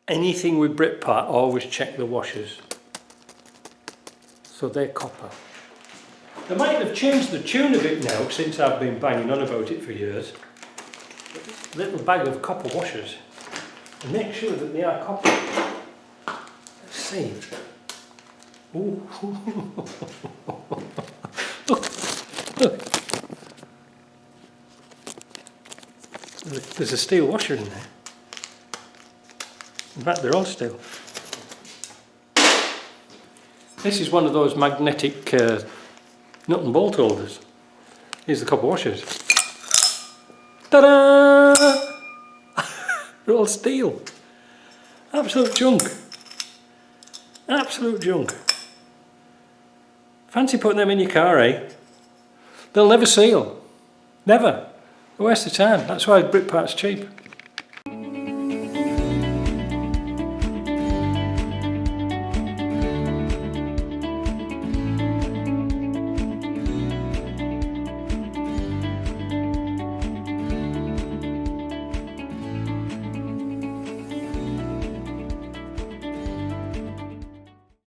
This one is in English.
anything with Britpart, always check the washers. So they're copper. They might have changed the tune a bit now since I've been banging on about it for years. Little bag of copper washers. And make sure that they are copper. Let's see. Ooh. Look. There's a steel washer in there. In fact, they're all steel. This is one of those magnetic nut and bolt holders. Here's the copper washers. Ta-da! They're all steel. Absolute junk. Absolute junk. Fancy putting them in your car, eh? They'll never seal. Never. A waste of time. That's why Britpart's cheap.